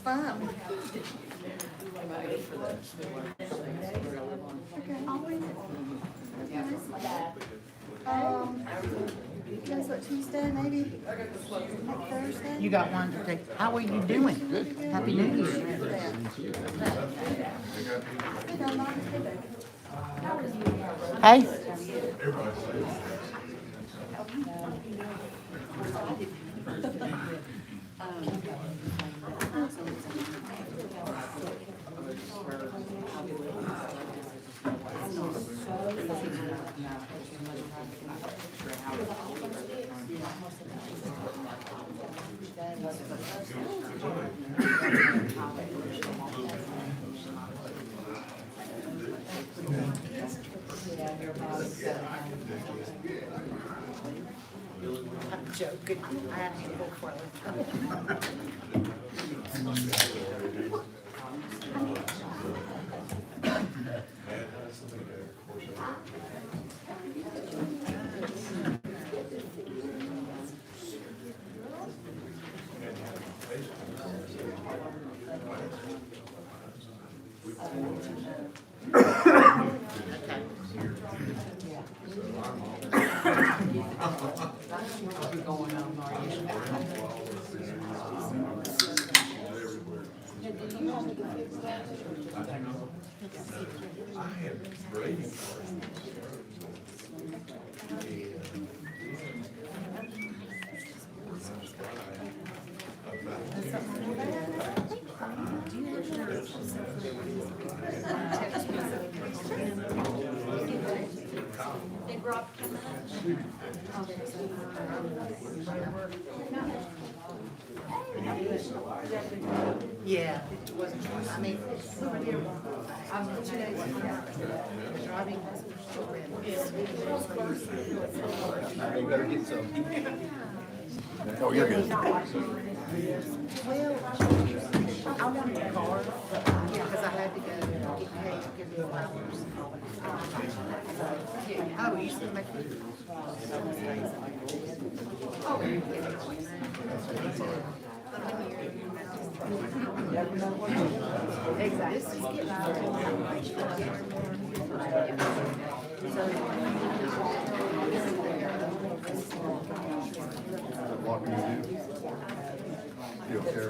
fine. Okay, I'll read it. You guys what, Tuesday, maybe? Like Thursday? You got one to take. How are you doing? Good. Happy New Year. Hey. I'm joking. I have to go for it. Yeah, it wasn't. I mean, I'm 2 days driving. You better get some. Oh, you're good. Well, I wanted a car, because I had to go get paid to give the flowers. Oh, you used to make it. Oh, What can you do? You don't care.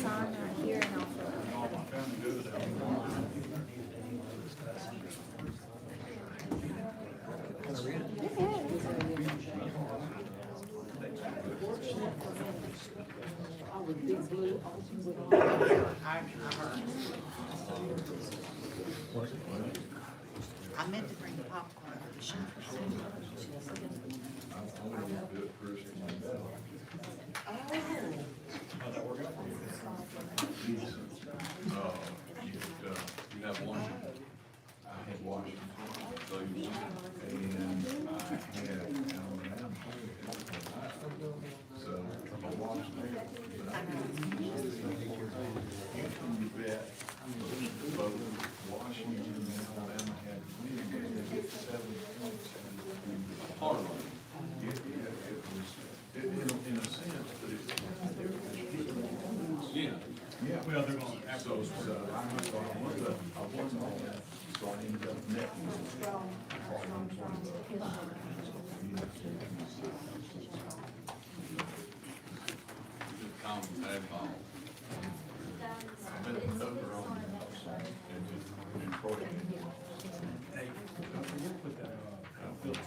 sign right here and I'll fill it out. I meant to bring the popcorn for the show. You have one. I had Washington, so you and I had Alabama. So I watched it. You bet. Both Washington and Alabama had wins. 7 points in Harlem. It was, in a sense, but yeah. Yeah. Well, they're going to have So, I wasn't all that, so I ended up Tom had ball. I bet the cover on And Troy. Hey, don't forget to put that, filter.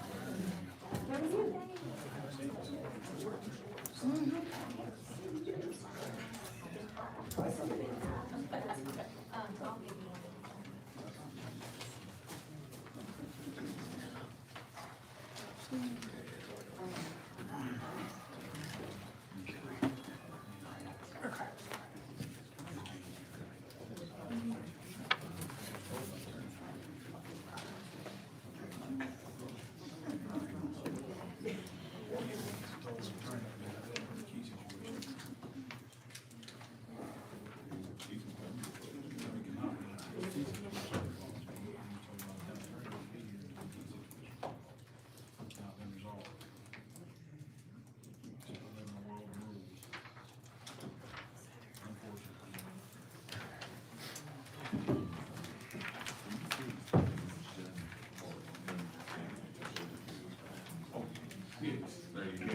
Yes, there you go.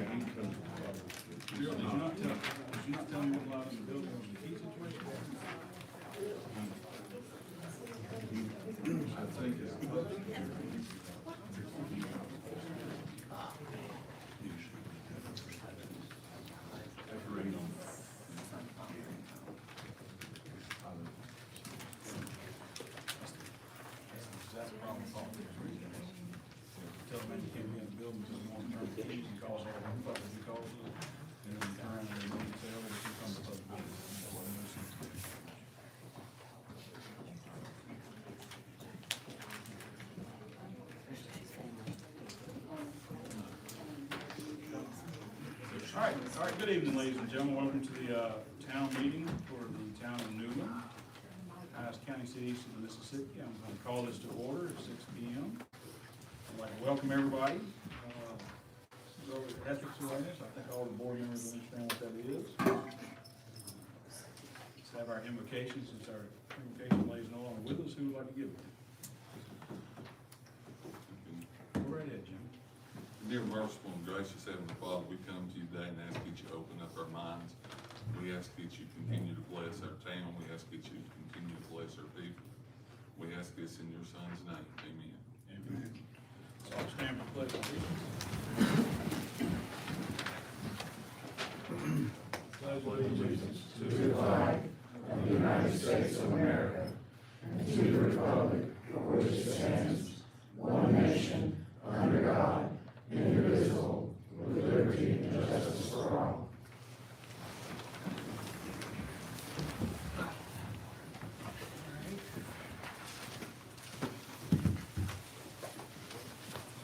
Did you not tell me what allowed in the building was the key situation? I think it's. Agreed on. That's the problem. Tell them you can't be in the building until you want to turn the keys and cause all the fuck you cause it. And then you turn around and you say, oh, you come to public building. All right, good evening, ladies and gentlemen. Welcome to the town meeting for the town of Newland, highest county city east of the Mississippi. I'm going to call this to order at 6 p.m. I'd like to welcome everybody. This is over the ethics awareness. I think all the board members understand what that is. Let's have our invocation, since our invocation lays no longer with us. Who would like to give it? Go right ahead, Jim. Dear merciful and gracious Heavenly Father, we come to you today and ask that you open up our minds. We ask that you continue to bless our town. We ask that you continue to bless our people. We ask this in your Son's name. Amen. Amen. So I'll stand for pledge of allegiance. Pledge allegiance to the flag of the United States of America and to the republic for which it stands, one nation, under God, indivisible, with liberty and justice for all.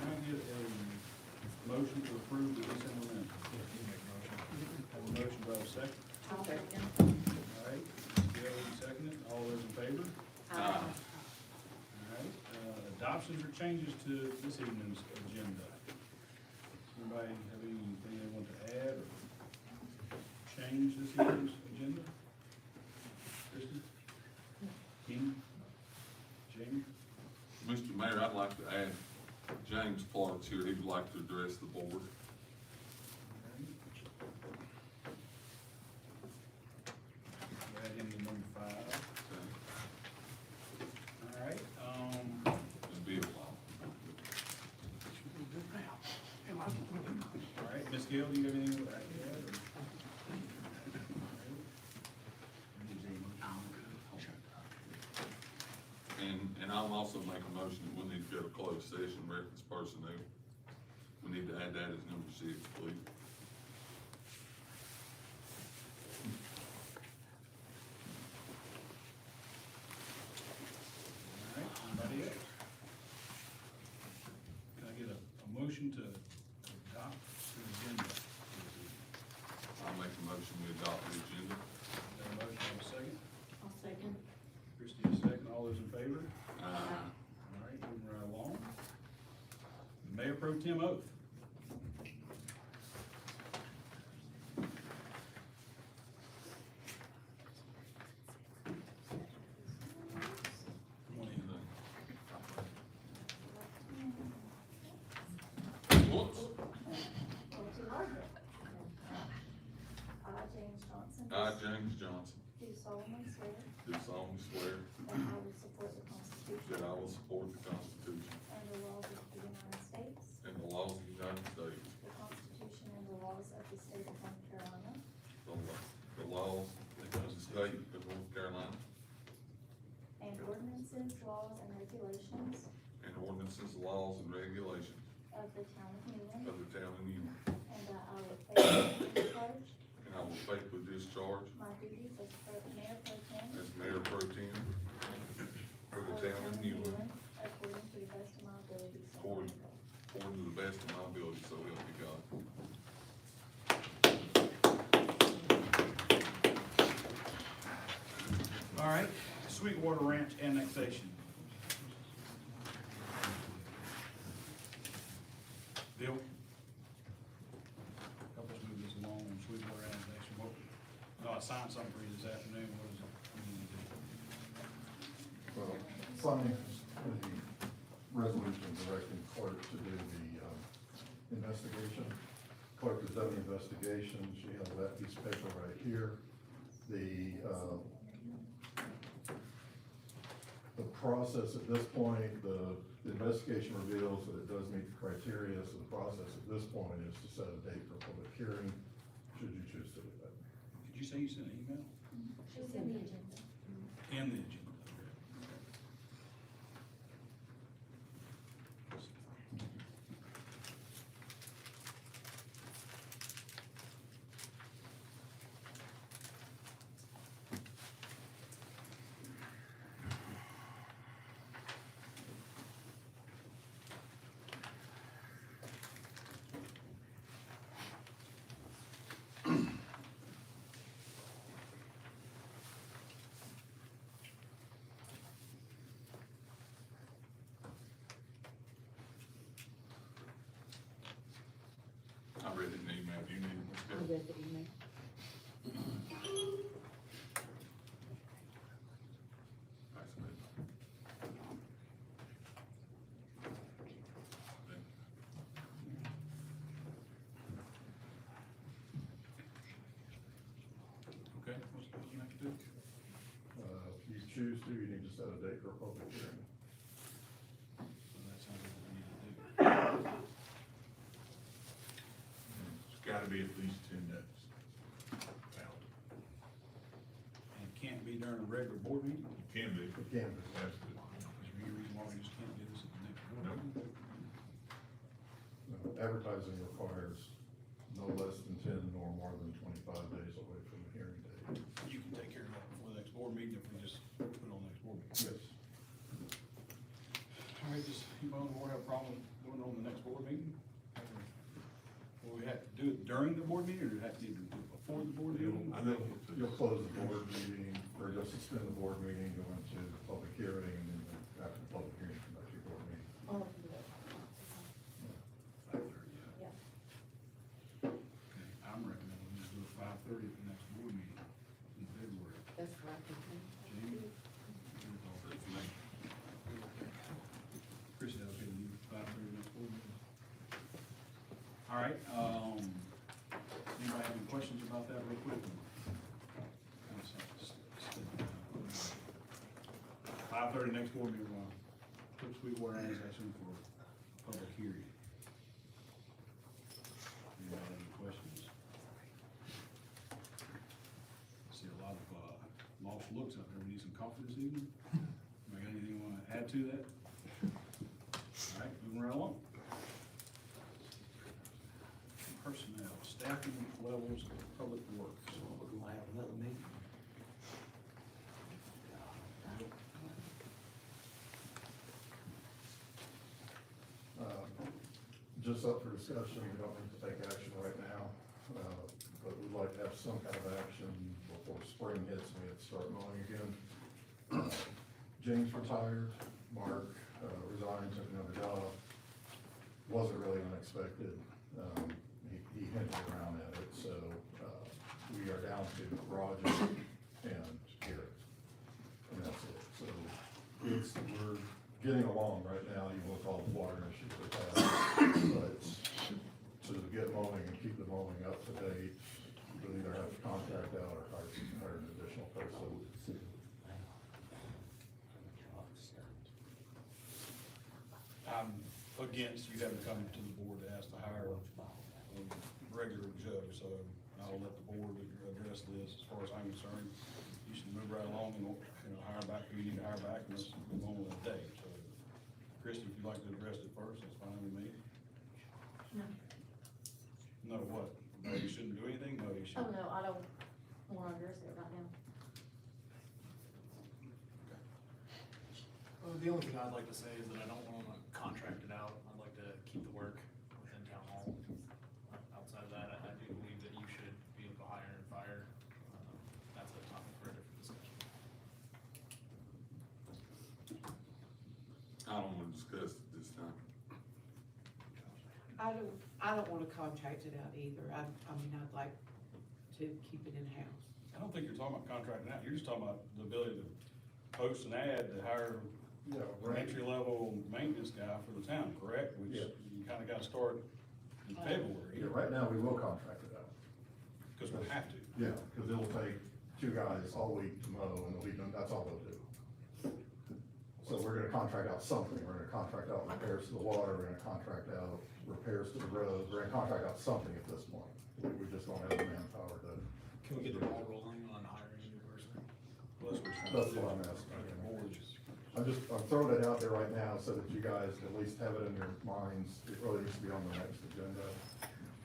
Can I get a motion to approve the December minutes? Have a motion, do I have a second? I'll second. All right, Gail, seconded. All those in favor? All right, adoptions or changes to this evening's agenda? Anybody have anything they want to add or change this evening's agenda? Kristen? Ken? Jamie? Mr. Mayor, I'd like to add James Clark's here. He would like to address the board. Add him to number 5. Okay. All right, It'll be a while. all right, Ms. Gill, do you have anything to add? And I'll also make a motion that we'll need to go to closed session, reference personnel. We need to add that as number 6, please. All right, anybody else? Can I get a motion to adopt the agenda? I'll make a motion we adopt the agenda. Got a motion, have a second? I'll second. Christie, a second. All those in favor? Uh, All right, moving right along. Mayor Pro Tem oath. Come on in. Whoops. I, James Johnson. I, James Johnson, do solemnly swear do solemnly swear that I will support the Constitution that I will support the Constitution and the laws of the United States, and the laws of the United States, the Constitution and the laws of the state of North Carolina, the laws of the state of North Carolina, and ordinances, laws, and regulations and ordinances, laws, and regulations of the town of Newland, of the town of Newland, and that I will faithfully discharge and I will faithfully discharge my duties as mayor pro tem as mayor pro tem for the town of Newland according to the best of my ability, so help according me God. according to the best of my ability, so help me God. All right, Sweetwater Ranch annexation. Bill? Help us move this along on Sweetwater annexation. No, I signed something for you this afternoon. What is it we need to do? Well, signing the resolution directing clerk to do the investigation. Clerk has done the investigation, she has that piece of paper right here. The process at this point, the investigation reveals that it does meet the criteria, so the process at this point is to set a date for public hearing, should you choose to do that. Did you say you sent an email? She's in the agenda. And the agenda. I read it in the email, do you need it? I read the email. Okay, what's you have to do? If you choose to, you need to set a date for a public hearing. So that sounds like what we need to do. It's gotta be at least 10 days. And it can't be during a regular board meeting? Can be. It can be. Is there any reason why we just can't do this at the next board meeting? Advertising requires no less than 10 nor more than 25 days away from the hearing date. You can take care of that before the next board meeting if we just put it on the next board meeting. Yes. All right, does anybody on the board have a problem doing it on the next board meeting? Will we have to do it during the board meeting, or do we have to do it before the board meeting? I know. You'll close the board meeting, or you'll suspend the board meeting, go into the public hearing, and then after the public hearing, come back to your board meeting. Oh, Yeah. Okay, I'm recommending we just do it 5:30 at the next board meeting in February. that's what I think. Jamie? Chris, is that okay with you, 5:30 next board meeting? All right, anybody have any questions about that real quick? 5:30 next board meeting, we're gonna put Sweetwater annexation for public hearing. Anybody have any questions? See a lot of, lost looks out there, we need some coffee this evening. Anybody got anything you wanna add to that? All right, moving right along. Personnel, staffing levels of public works. We're gonna have another meeting. Just up for discussion, we don't need to take action right now, but we'd like to have some kind of action before spring hits and we have to start mowing again. James retired, Mark resigned, took another job. Wasn't really unexpected. He hinted around at it, so we are down to Roger and Garrett. And that's it. So we're getting along right now, even with all the water issues we've had. But to get mowing and keep the mowing up to date, we'll either have to contract out or hire an additional person. so. I'm against you having to come to the board to ask to hire a regular judge, so I'll let the board address this. As far as I'm concerned, you should move right along and, hire back who you need to hire back, and let's move on with the day. So, Christie, if you'd like to address it first, that's fine with me. No. No, what? No, you shouldn't do anything? No, you Oh, shouldn't. no, I don't wanna address it right now. The only thing I'd like to say is that I don't want to contract it out. I'd like to keep the work within town hall. Outside of that, I do believe that you should be able to hire and fire. That's a topic for a different discussion. I don't wanna discuss it this time. I don't wanna contract it out either. I mean, I'd like to keep it in-house. I don't think you're talking about contracting out. You're just talking about the ability to post an ad to hire Yeah, an entry-level maintenance guy for the town, correct? Which Yeah. you kinda gotta start in February, Yeah, right now, we will contract it out. because we have to. Yeah, because it'll take two guys all week to mow, and they'll be done, that's all they'll do. So we're gonna contract out something, we're gonna contract out repairs to the water, we're gonna contract out repairs to the roads, we're gonna contract out something at this point. We just don't have the manpower to. Can we get the ball rolling on hiring a new person? Well, that's what we're That's trying to what I'm do. asking. The board is- I'm throwing it out there right now so that you guys at least have it in your minds. It really needs to be on the next agenda.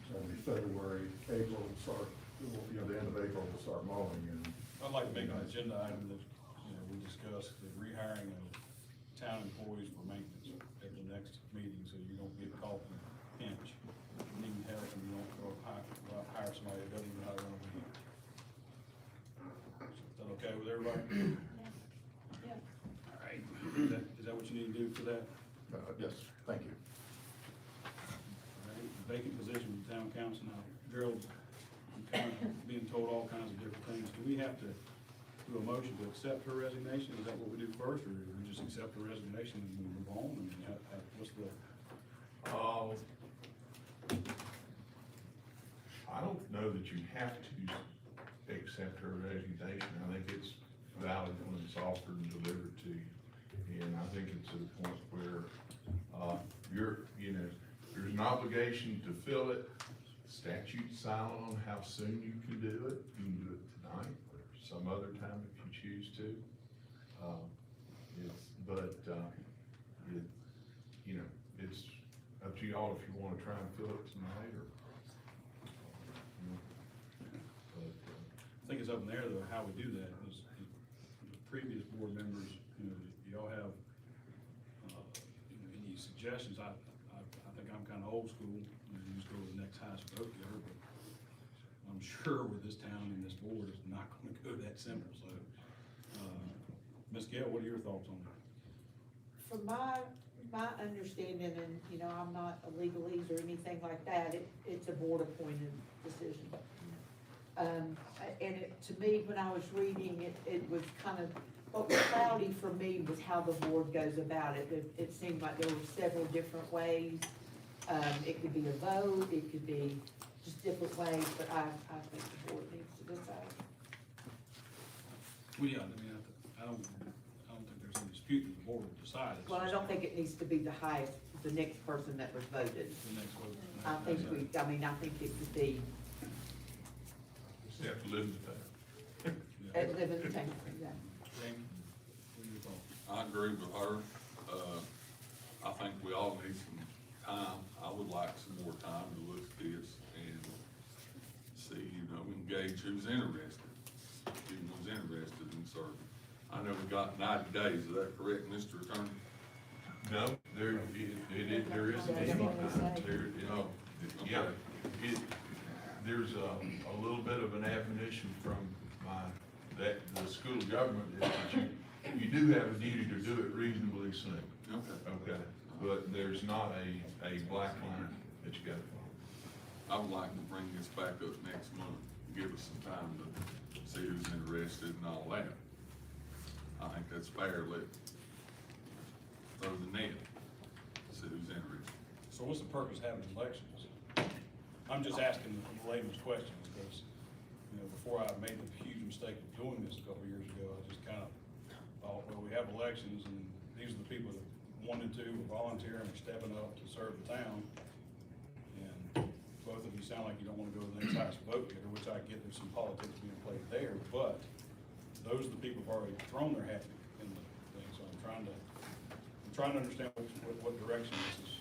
It'll be February, April, we'll start, the end of April, we'll start mowing, and I'd like to make an agenda item that, we discuss the rehiring of town employees for maintenance at the next meeting, so you don't get caught in a pinch. You need help and you don't go hire somebody that doesn't know how to run a meeting. Is that okay with everybody? Yeah. All right. Is that what you need to do for that? yes, thank you. All right. Vacant position with town council now. Gerald, I'm kind of being told all kinds of different things. Do we have to do a motion to accept her resignation? Is that what we do first, or do we just accept her resignation and we move on? I mean, what's the? I don't know that you have to accept her resignation. I think it's valid when it's offered and delivered to you. And I think it's at a point where, there's an obligation to fill it. Statute's silent on how soon you can do it. You can do it tonight or some other time if you choose to. It's up to y'all if you wanna try and fill it tonight or. I think it's up in there though, how we do that, is the previous board members, y'all have, any suggestions? I think I'm kinda old school, you just go to the next highest vote getter, but I'm sure with this town and this board, it's not gonna go that simple, so. Ms. Gail, what are your thoughts on that? From my understanding, and, I'm not a legalese or anything like that, it's a board appointed decision. And to me, when I was reading, it was kind of, what was cloudy for me was how the board goes about it. It seemed like there were several different ways. It could be a vote, it could be just different ways, but I think the board needs to decide. Well, yeah, I don't think there's any dispute that the board will decide. It's Well, I just don't think it needs to be the highest, the next person that was voted. The next vote. I think I think it could be Just have to live in the town. Yeah. at living town, yeah. Jamie, what are your thoughts? I agree with her. I think we all need some time. I would like some more time to look at this and see, engage who's interested. Who's interested in serving. I know we got 90 days, is that correct, Mr. Attorney? No, there isn't any, there's a little bit of an admonition from the school of government is that you do have a duty to do it reasonably soon. Okay, but there's not a black line that you gotta follow. I would like to bring this back up next month, give us some time to see who's interested and all that. I think that's fair, let throw the net, see who's interested. So what's the purpose of having elections? I'm just asking the layman's questions, because, before I made the huge mistake of doing this a couple of years ago. I just kind of thought, well, we have elections, and these are the people that wanted to, or volunteering, or stepping up to serve the town. And both of you sound like you don't want to go to the next highest vote getter, which I get, there's some politics being played there, but those are the people who've already thrown their hat in the thing, so I'm trying to understand what direction this is,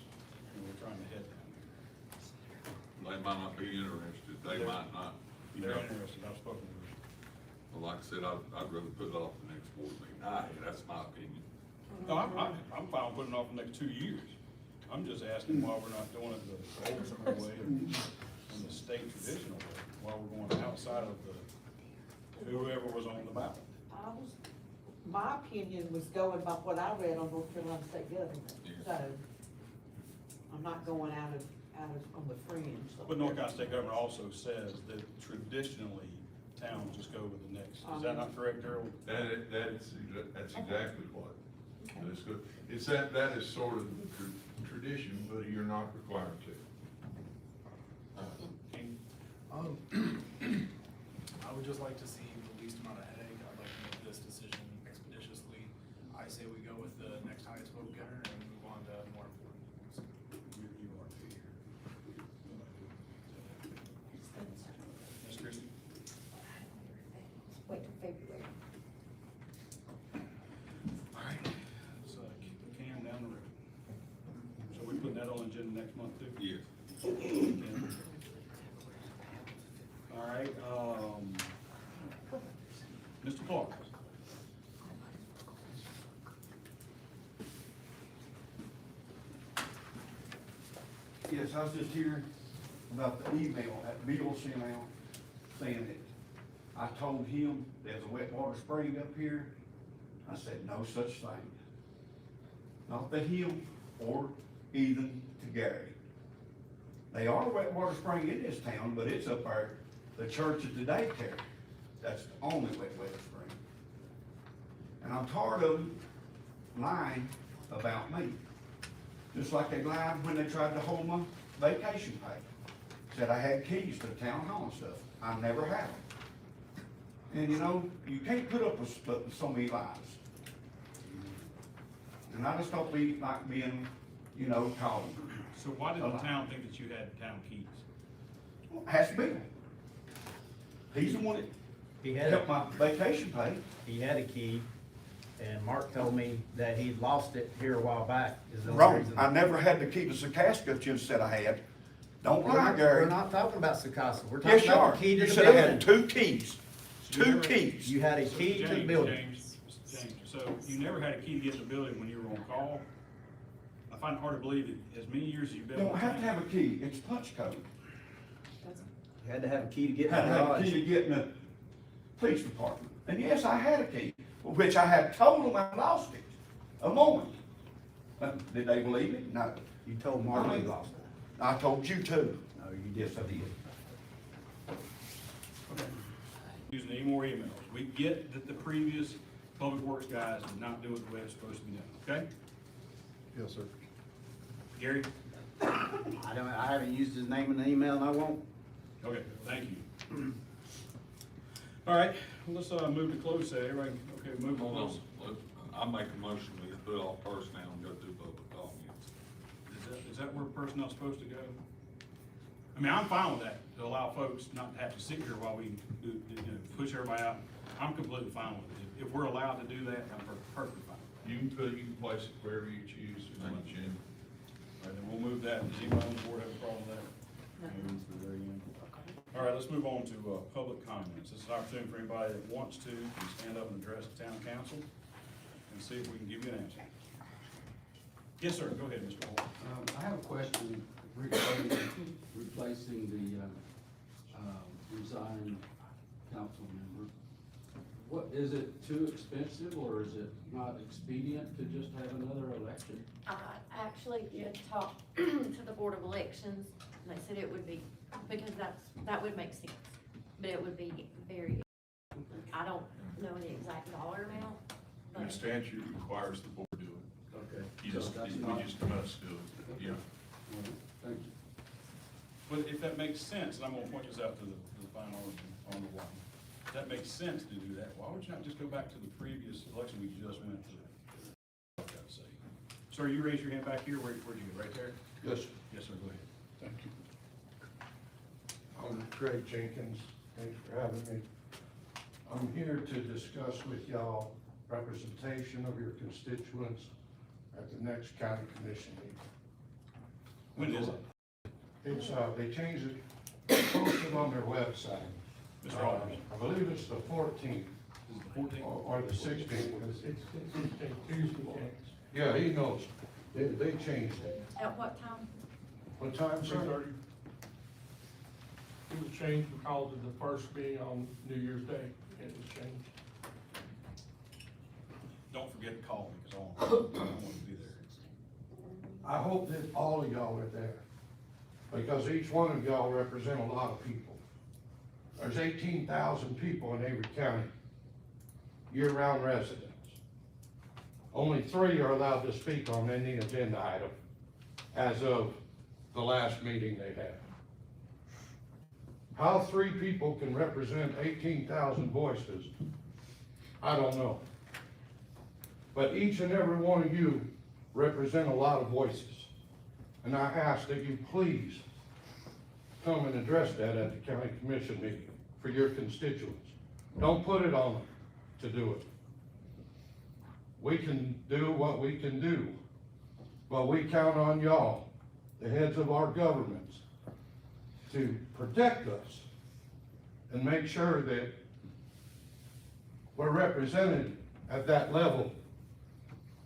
we're trying to head down. They might not be interested, they might not, you They're know. interested, I've spoken to them. Well, like I said, I'd rather put it off the next board meeting, that's my opinion. No, I'm fine with putting it off the next 2 years. I'm just asking why we're not doing it the old school way and the state traditional way, why we're going outside of whoever was on the ballot. My opinion was going by what I read on North Carolina state government, so I'm not going out of, on the fringe. But North Carolina state government also says that traditionally, towns just go with the next. Is that not correct, Harold? That's exactly what. That's good. It's that is sort of tradition, but you're not required to. I would just like to see the least amount of headache. I'd like to make this decision expeditiously. I say we go with the next highest vote getter and move on to more important things. You are here. Ms. Christie? Wait till February. All right, let's kick the can down the road. So we putting that on the agenda next month too? Yes. All right, Mr. Clark. Yes, I was just here about the email that Bill sent out saying that I told him there's a wet water spring up here. I said, no such thing. Not to him or even to Gary. They are a wet water spring in this town, but it's up there, the church at the daycare. That's the only wet water spring. And I'm tired of them lying about me. Just like they lied when they tried to hold my vacation pay. Said I had keys to the town hall and stuff. I never had them. And you know, you can't put up with so many lies. And I just don't be like being, you know, called. So why did the town think that you had town keys? Has to be. He's the one He that had, kept my vacation pay. he had a key, and Mark told me that he'd lost it here a while back. Is the only Wrong. reason- I never had the key to Secasca you said I had. Don't We're lie, not- Gary. We're not talking about Secasa, we're Yes, talking you are. about the key to You the said I had building. 2 keys. So you 2 never- keys. You had a So key to the James, building. James, so you never had a key to get in the building when you were on call? I find it hard to believe that as many years as you've been. Don't with have to the have a key. It's punch code. You had to have a key to get in Had the to have a garage. key to get in the police department. And yes, I had a key, which I had told them I lost it a moment. Did they believe me? No. You told Mark he lost it. I told you too. No, you did. Yes, I did. Using any more emails. We get that the previous public works guys did not do it the way it's supposed to be done, okay? Yes, sir. Gary? I haven't used his name in the email, and I won't. Okay, thank you. All right, let's, move to close session. Everybody, okay, move to Hold close. on, I make a motion, we put off personnel and go through public comments. Is that where personnel's supposed to go? I mean, I'm fine with that, to allow folks not to have to sit here while we do, push everybody out. I'm completely fine with it. If we're allowed to do that, I'm perfectly fine. You can place it wherever you choose, Thank Jim. All right, then we'll move that. Does anybody on the board have a problem with that? All right, let's move on to, public comments. This is an opportunity for anybody that wants to, can stand up and address the town council and see if we can give you an answer. Yes, sir, go ahead, Mr. Hall. I have a question regarding replacing the, resigned council member. What, is it too expensive, or is it not expedient to just have another election? I actually did talk to the Board of Elections, and they said it would be, because that would make sense, but it would be very, I don't know the exact dollar amount, The but statute requires the board to do it. Okay. You So just, that's we not- just must do it, yeah. All right, thank you. But if that makes sense, and I'm gonna point this out to the fine art on the line, that makes sense to do that, why would you not just go back to the previous election we just went through? I've got to say. Sir, you raised your hand back here, where'd you go, right there? Yes, Yes, sir, go ahead. thank you. I'm Craig Jenkins, thanks for having me. I'm here to discuss with y'all representation of your constituents at the next county commission meeting. When is it? It's, they changed it, posted on their website. Mr. Alders. I believe it's the 14th Is it the 14th? or the 16th. Tuesday. Yeah, he knows. They changed it. At what time? What time, sir? 3:30. It was changed because of the first being on New Year's Day. It was changed. Don't forget to call me, because I want to be there. I hope that all of y'all are there, because each one of y'all represent a lot of people. There's 18,000 people in Avery County, year-round residents. Only 3 are allowed to speak on any agenda item as of the last meeting they had. How 3 people can represent 18,000 voices, I don't know. But each and every one of you represent a lot of voices. And I ask that you please come and address that at the county commission meeting for your constituents. Don't put it on them to do it. We can do what we can do, but we count on y'all, the heads of our governments, to protect us and make sure that we're represented at that level,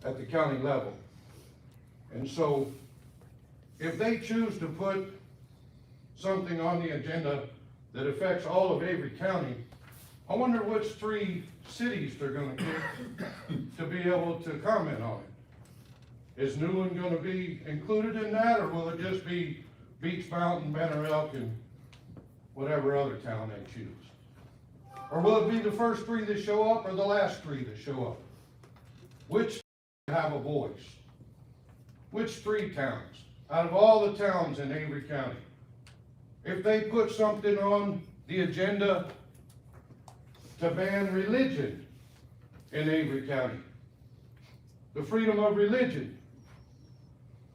at the county level. And so, if they choose to put something on the agenda that affects all of Avery County, I wonder which 3 cities they're gonna pick to be able to comment on it. Is Newland gonna be included in that, or will it just be Beach Mountain, Banner Elk, and whatever other town they choose? Or will it be the first 3 that show up, or the last 3 that show up? Which have a voice? Which 3 towns, out of all the towns in Avery County, if they put something on the agenda to ban religion in Avery County, the freedom of religion,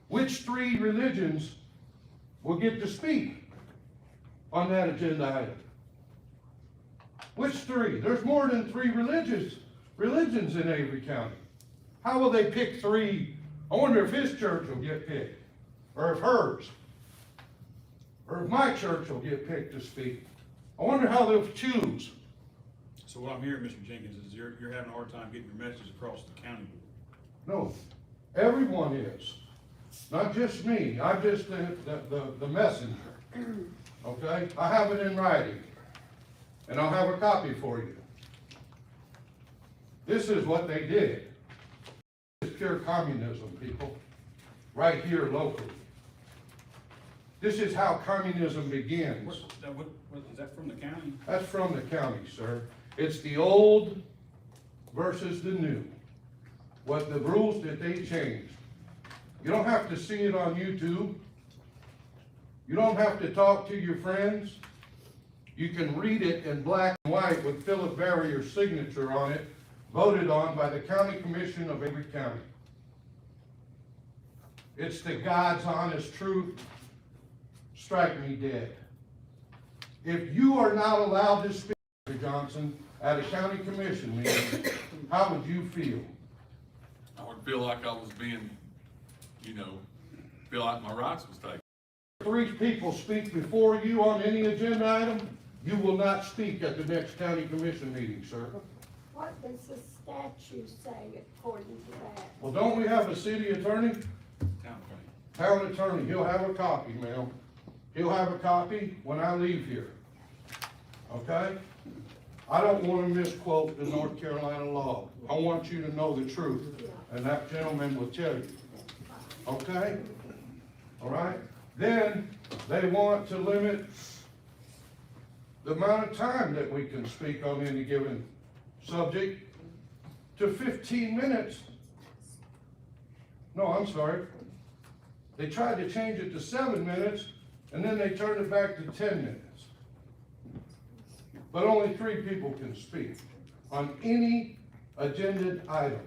which 3 religions will get to speak on that agenda item? Which 3? There's more than 3 religions in Avery County. How will they pick 3? I wonder if his church will get picked, or if hers, or if my church will get picked to speak. I wonder how they'll choose. So what I'm hearing, Mr. Jenkins, is you're having a hard time getting your message across the county board. No, everyone is, not just me. I'm just the messenger. Okay, I have it in writing, and I'll have a copy for you. This is what they did. It's pure communism, people, right here locally. This is how communism begins. What, is that from the county? That's from the county, sir. It's the old versus the new. What the rules that they changed. You don't have to see it on YouTube. You don't have to talk to your friends. You can read it in black and white with Philip Barrier's signature on it, voted on by the County Commission of Avery County. It's the God's honest truth. Strike me dead. If you are not allowed to speak, Mr. Johnson, at a county commission meeting, how would you feel? I would feel like I was being, feel like my rights was taken. 3 people speak before you on any agenda item, you will not speak at the next county commission meeting, sir. What does the statute say according to that? Well, don't we have a city attorney? Town attorney. Town attorney, he'll have a copy, ma'am. He'll have a copy when I leave here. Okay? I don't want to misquote the North Carolina law. I want you to know the truth, and that gentleman will tell you. Okay? All right? Then, they want to limit the amount of time that we can speak on any given subject to 15 minutes. No, I'm sorry. They tried to change it to 7 minutes, and then they turned it back to 10 minutes. but only 3 people can speak on any agenda item.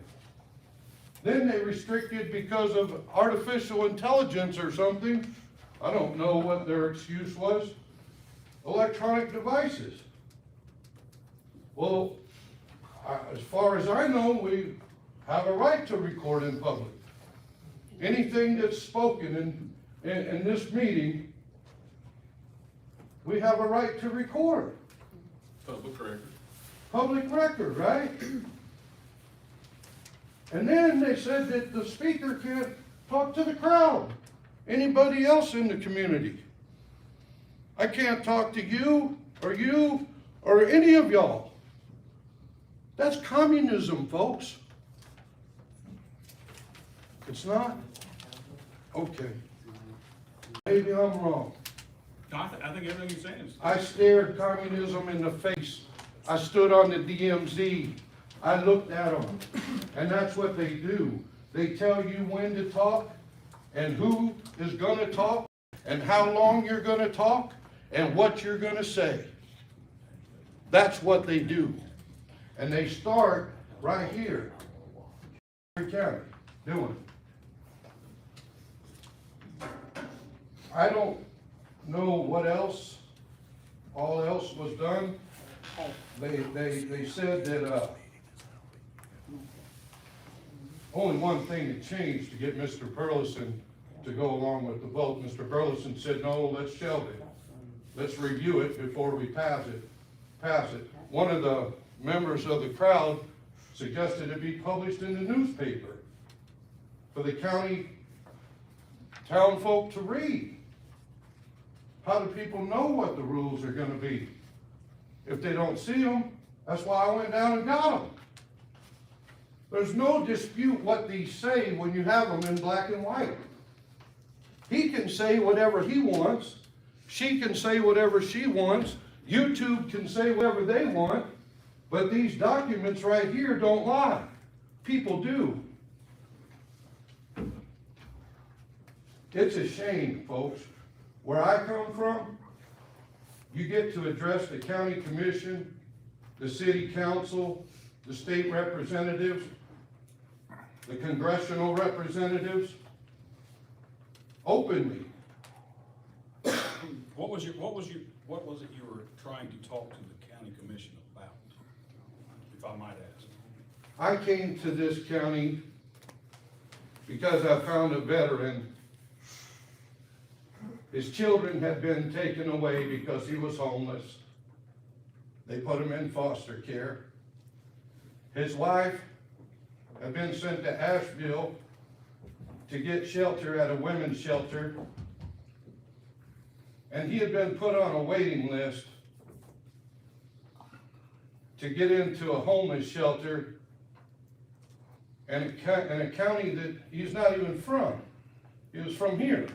Then they restricted because of artificial intelligence or something. I don't know what their excuse was. Electronic devices. Well, as far as I know, we have a right to record in public. Anything that's spoken in this meeting, we have a right to record. Public record. Public record, right? And then they said that the speaker can't talk to the crowd, anybody else in the community. I can't talk to you or any of y'all. That's communism, folks. It's not? Okay. Maybe I'm wrong. No, I think everything you're saying is. I stared communism in the face. I stood on the DMZ. I looked at them. And that's what they do. They tell you when to talk and who is gonna talk and how long you're gonna talk and what you're gonna say. That's what they do. And they start right here. County doing. I don't know what else, all else was done. They said that, only one thing had changed to get Mr. Burleson to go along with the vote. Mr. Burleson said, no, let's shelve it. Let's review it before we pass it. One of the members of the crowd suggested it be published in the newspaper for the town folk to read. How do people know what the rules are gonna be? If they don't see them, that's why I went down and got them. There's no dispute what these say when you have them in black and white. He can say whatever he wants. She can say whatever she wants. YouTube can say whatever they want. But these documents right here don't lie. People do. It's a shame, folks. Where I come from, you get to address the county commission, the city council, the state representatives, the congressional representatives, openly. What was it you were trying to talk to the county commission about, if I might ask? I came to this county because I found a veteran. His children had been taken away because he was homeless. They put him in foster care. His wife had been sent to Asheville to get shelter at a women's shelter. And he had been put on a waiting list to get into a homeless shelter in a county that he's not even from. He was from here.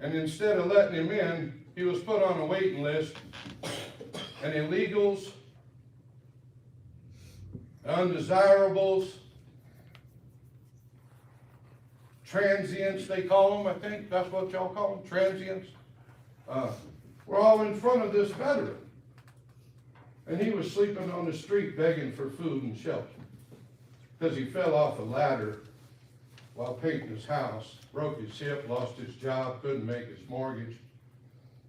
And instead of letting him in, he was put on a waiting list, and illegals, undesirables, transients, they call them, I think, that's what y'all call them, transients. We're all in front of this veteran. And he was sleeping on the street begging for food and shelter. Because he fell off a ladder while painting his house, broke his hip, lost his job, couldn't make his mortgage,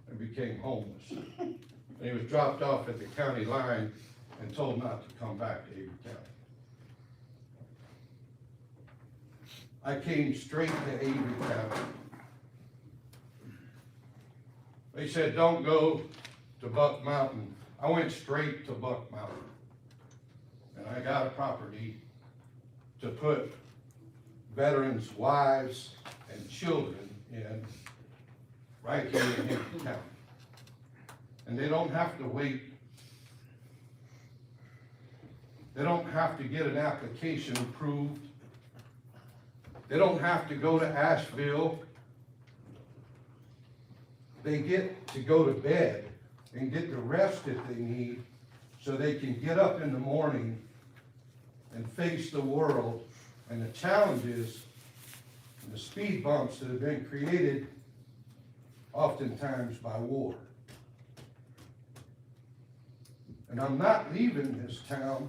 and became homeless. And he was dropped off at the county line and told not to come back to Avery County. I came straight to Avery County. They said, don't go to Buck Mountain. I went straight to Buck Mountain. And I got a property to put veterans' wives and children in right here in Avery County. And they don't have to wait. They don't have to get an application approved. They don't have to go to Asheville. They get to go to bed and get the rest that they need so they can get up in the morning and face the world and the challenges and the speed bumps that have been created oftentimes by war. And I'm not leaving this town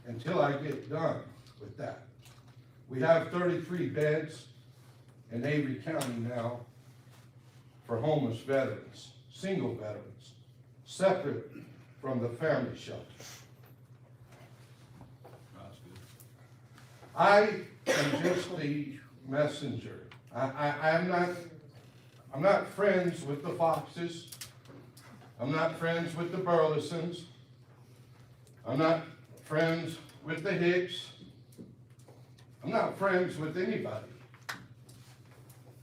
until I get done with that. We have 33 beds in Avery County now for homeless veterans, single veterans, separate from the family shelter. That's good. I am just the messenger. I'm not friends with the Foxes. I'm not friends with the Burlesons. I'm not friends with the Hicks. I'm not friends with anybody.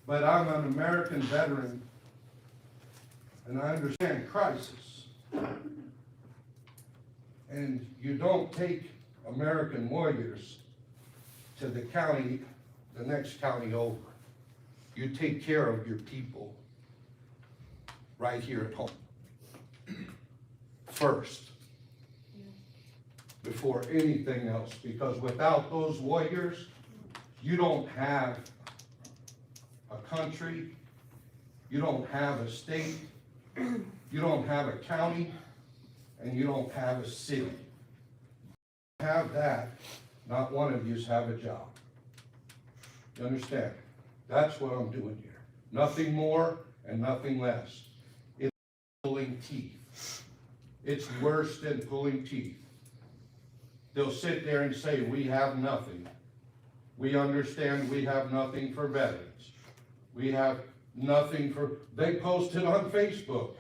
But I'm an American veteran, and I understand crisis. And you don't take American warriors to the county, the next county over. You take care of your people right here at home first, before anything else, because without those warriors, you don't have a country, you don't have a state, you don't have a county, and you don't have a city. Have that, not one of yous have a job. You understand? That's what I'm doing here. Nothing more and nothing less. It's pulling teeth. It's worse than pulling teeth. They'll sit there and say, we have nothing. We understand we have nothing for veterans. We have nothing for, they posted on Facebook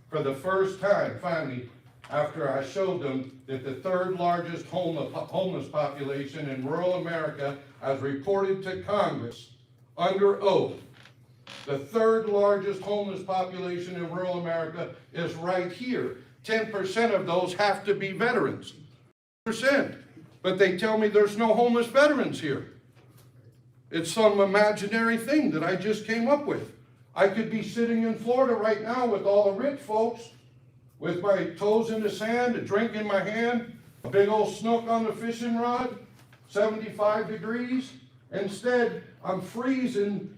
for the first time, finally, after I showed them that the third largest homeless population in rural America, as reported to Congress under oath, the third largest homeless population in rural America is right here. 10% of those have to be veterans. But they tell me there's no homeless veterans here. It's some imaginary thing that I just came up with. I could be sitting in Florida right now with all the rich folks, with my toes in the sand, a drink in my hand, a big old snook on the fishing rod, 75 degrees. Instead, I'm freezing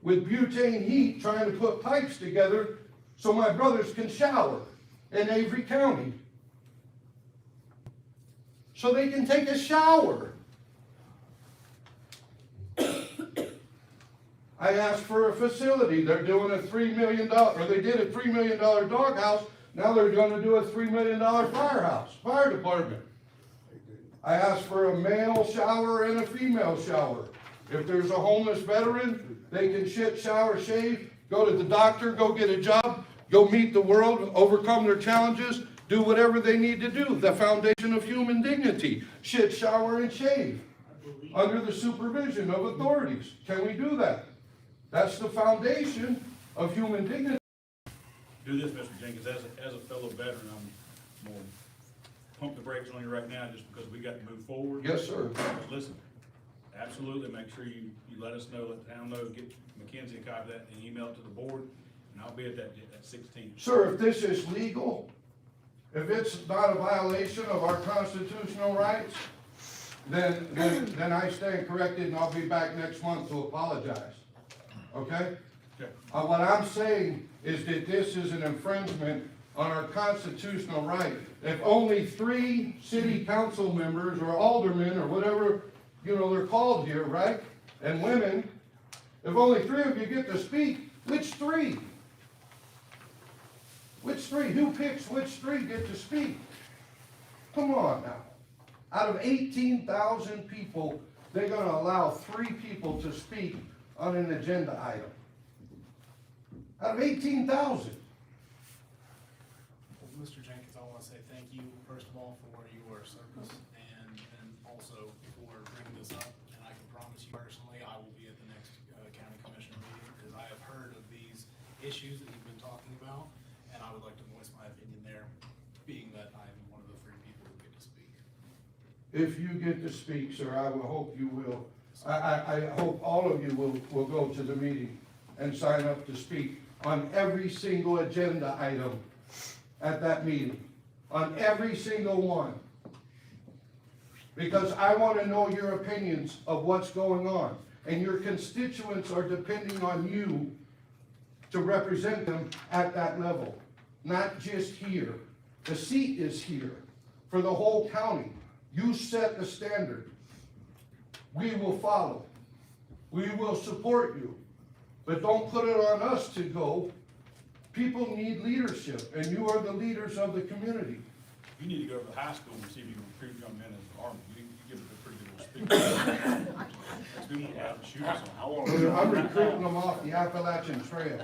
with butane heat trying to put pipes together so my brothers can shower in Avery County. So they can take a shower. I asked for a facility. They're doing a $3 million, or they did a $3 million doghouse. Now they're going to do a $3 million fire department. I asked for a male shower and a female shower. If there's a homeless veteran, they can shit, shower, shave, go to the doctor, go get a job, go meet the world, overcome their challenges, do whatever they need to do. The foundation of human dignity. Shit, shower, and shave. Under the supervision of authorities. Can we do that? That's the foundation of human dignity. Do this, Mr. Jenkins, as a fellow veteran, I'm gonna pump the brakes on you right now just because we got to move forward. Yes, sir. Listen, absolutely, make sure you let us know, let the town know, get Mackenzie a copy of that and email it to the board, and I'll be at that 16th. Sir, if this is legal, if it's not a violation of our constitutional rights, then I stand corrected and I'll be back next month to apologize. Okay? Okay. What I'm saying is that this is an infringement on our constitutional right. If only 3 city council members or aldermen or whatever, they're called here, right? And women, if only 3 of you get to speak, which 3? Which 3? Who picks which 3 get to speak? Come on now. Out of 18,000 people, they're going to allow 3 people to speak on an agenda item. Out of 18,000. Mr. Jenkins, I want to say thank you, first of all, for your service and also for bringing this up. And I can promise you personally, I will be at the next county commissioner meeting because I have heard of these issues that you've been talking about. And I would like to voice my opinion there, being that I'm one of the 3 people who get to speak. If you get to speak, sir, I will hope you will. I hope all of you will go to the meeting and sign up to speak on every single agenda item at that meeting. On every single one. Because I want to know your opinions of what's going on. And your constituents are depending on you to represent them at that level. not just here. The seat is here for the whole county. You set the standard. We will follow. We will support you. But don't put it on us to go. People need leadership, and you are the leaders of the community. You need to go to the high school and see if you can recruit young men as the army. You give it a pretty good little speech. We won't have to shoot us on. I'm recruiting them off the Appalachian Trail,